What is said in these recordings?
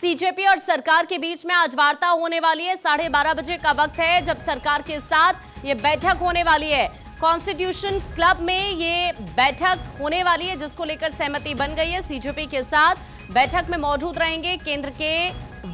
CJP और सरकार के बीच में आज वार्ता होने वाली है। 12:30 बजे का वक्त है जब सरकार के साथ ये बैठक होने वाली है। कॉन्स्टिट्यूशन क्लब में ये बैठक होने वाली है, जिसको लेकर सहमति बन गई है। सीजेपी के साथ बैठक में मौजूद रहेंगे केंद्र के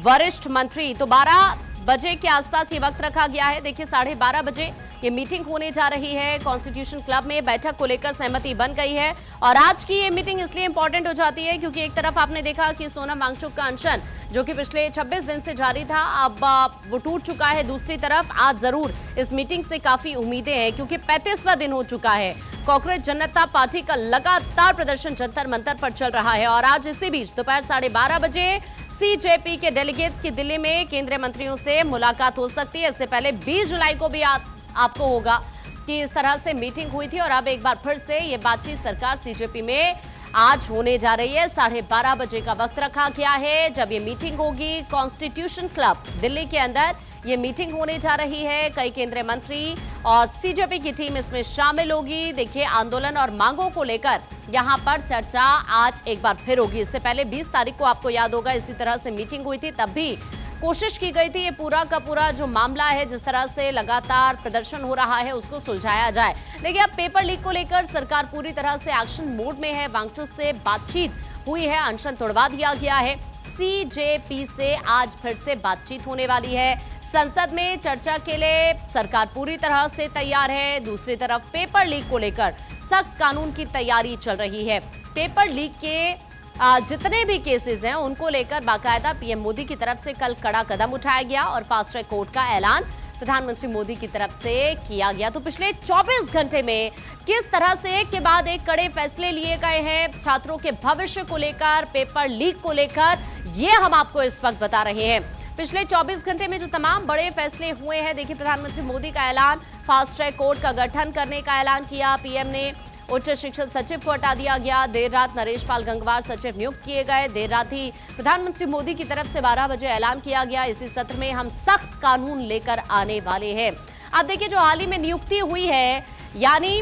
वरिष्ठ मंत्री। तो 12 बजे के आसपास ये वक्त रखा गया है। देखिए 12:30 बजे ये मीटिंग होने जा रही है। कॉन्स्टिट्यूशन क्लब में बैठक को लेकर सहमति बन गई है। और आज की ये मीटिंग इसलिए इंपॉर्टेंट हो जाती है क्योंकि एक तरफ आपने देखा कि सोनम वांगचुक का अनशन जो कि पिछले 26 दिन से जारी था, अब वो टूट चुका है। दूसरी तरफ आज जरूर इस मीटिंग से काफी उम्मीदें हैं क्योंकि 35वां दिन हो चुका है। कांग्रेस जनता पार्टी का लगातार प्रदर्शन जंतर मंतर पर चल रहा है और आज इसी बीच दोपहर 12:30 बजे सीजेपी के डेलीगेट्स की दिल्ली में केंद्रीय मंत्रियों से मुलाकात हो सकती है। इससे पहले 20 जुलाई को भी आपको होगा कि इस तरह से मीटिंग हुई थी और अब एक बार फिर से ये बातचीत सरकार सीजेपी में आज होने जा रही है। 12:30 बजे का वक्त रखा गया है जब ये मीटिंग होगी। कॉन्स्टिट्यूशन क्लब दिल्ली के अंदर ये मीटिंग होने जा रही है। कई केंद्रीय मंत्री और सीजेपी की टीम इसमें शामिल होगी। देखिए आंदोलन और मांगों को लेकर यहां पर चर्चा आज एक बार फिर होगी। इससे पहले 20 तारीख को आपको याद होगा इसी तरह से मीटिंग हुई थी, तब भी कोशिश की गई थी ये पूरा का पूरा जो मामला है, जिस तरह से लगातार प्रदर्शन हो रहा है, उसको सुलझाया जाए। देखिए अब पेपर लीक को लेकर सरकार पूरी तरह से एक्शन मोड में है। वांगचुक से बातचीत हुई है, अनशन तोड़वा दिया गया है। सीजेपी से आज फिर से बातचीत होने वाली है। संसद में चर्चा के लिए सरकार पूरी तरह से तैयार है। दूसरी तरफ पेपर लीक को लेकर सख्त कानून की तैयारी चल रही है। पेपर लीक के जितने भी केसेस हैं उनको लेकर बाकायदा पीएम मोदी की तरफ से कल कड़ा कदम उठाया गया और फास्ट ट्रैक कोर्ट का ऐलान प्रधानमंत्री मोदी की तरफ से किया गया। तो पिछले 24 घंटे में किस तरह से एक के बाद एक कड़े फैसले लिए गए हैं छात्रों के भविष्य को लेकर, पेपर लीक को लेकर, ये हम आपको इस वक्त बता रहे हैं। पिछले 24 घंटे में जो तमाम बड़े फैसले हुए हैं, देखिए प्रधानमंत्री मोदी का ऐलान, फास्ट ट्रैक कोर्ट का गठन करने का ऐलान किया पीएम ने। उच्च शिक्षा सचिव को हटा दिया गया। देर रात नरेश पाल गंगवार सचिव नियुक्त किए गए। देर रात ही प्रधानमंत्री मोदी की तरफ से 12 बजे ऐलान किया गया, इसी सत्र में हम सख्त कानून लेकर आने वाले हैं। अब देखिए जो हाल ही में नियुक्ति हुई है, यानी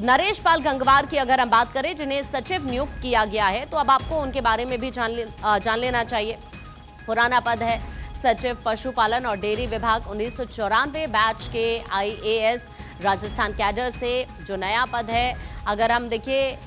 नरेश पाल गंगवार की अगर हम बात करें जिन्हें सचिव नियुक्त किया गया है, तो अब आपको उनके बारे में भी जान लेना चाहिए। पुराना पद है सचिव पशुपालन और डेयरी विभाग। 1994 बैच के आईएएस राजस्थान कैडर से जो नया पद है, अगर हम देखिए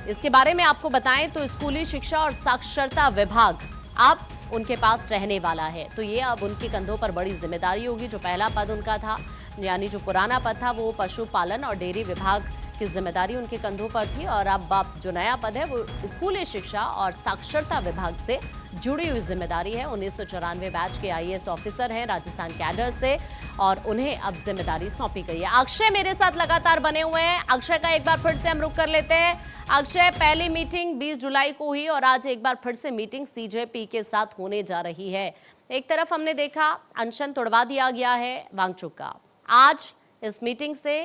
इसके बारे में आपको बताएं तो स्कूली शिक्षा और साक्षरता विभाग अब उनके पास रहने वाला है। तो ये अब उनके कंधों पर बड़ी जिम्मेदारी होगी। जो पहला पद उनका था, यानी जो पुराना पद था, वो पशुपालन और डेयरी विभाग की जिम्मेदारी उनके कंधों पर थी और अब जो नया पद है वो स्कूली शिक्षा और साक्षरता विभाग से जुड़ी हुई जिम्मेदारी है। 1994 बैच के आईएएस ऑफिसर हैं राजस्थान कैडर से और उन्हें अब जिम्मेदारी सौंपी गई है। अक्षय मेरे साथ लगातार बने हुए हैं। अक्षय का एक बार फिर से हम रुख कर लेते हैं। अक्षय, पहली मीटिंग 20 जुलाई को हुई और आज एक बार फिर से मीटिंग सीजेपी के साथ होने जा रही है। एक तरफ हमने देखा अनशन तोड़वा दिया गया है वांगचुक का। आज इस मीटिंग से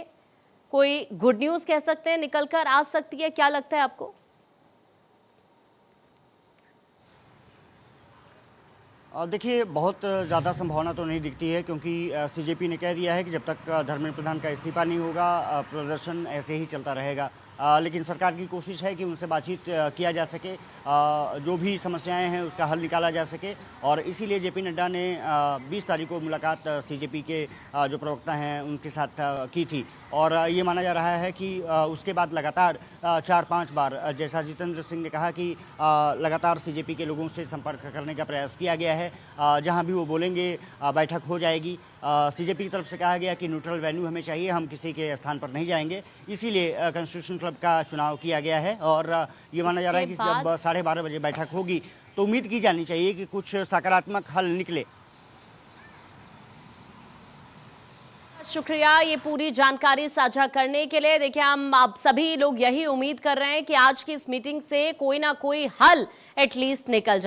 कोई गुड न्यूज कह सकते हैं निकल कर आ सकती है, क्या लगता है आपको? देखिए बहुत ज़्यादा संभावना तो नहीं दिखती है क्योंकि सीजेपी ने कह दिया है कि जब तक धर्मेंद्र प्रधान का इस्तीफा नहीं होगा प्रदर्शन ऐसे ही चलता रहेगा। लेकिन सरकार की कोशिश है कि उनसे बातचीत किया जा सके, जो भी समस्याएं हैं उसका हल निकाला जा सके और इसीलिए जेपी नड्डा ने 20 तारीख को मुलाकात सीजेपी के जो प्रवक्ता हैं उनके साथ की थी और ये माना जा रहा है कि उसके बाद लगातार 4-5 बार, जैसा जितेंद्र सिंह ने कहा कि लगातार सीजेपी के लोगों से संपर्क करने का प्रयास किया गया है। जहां भी वो बोलेंगे बैठक हो जाएगी। सीजेपी की तरफ से कहा गया कि न्यूट्रल वेन्यू हमें चाहिए, हम किसी के स्थान पर नहीं जाएंगे, इसीलिए कॉन्स्टिट्यूशन क्लब का चुनाव किया गया है और ये माना जा रहा है कि जब 12:30 बजे बैठक होगी तो उम्मीद की जानी चाहिए कि कुछ सकारात्मक हल निकले। शुक्रिया ये पूरी जानकारी साझा करने के लिए। देखिए हम अब सभी लोग यही उम्मीद कर रहे हैं कि आज की इस मीटिंग से कोई ना कोई हल एटलीस्ट निकल जाए।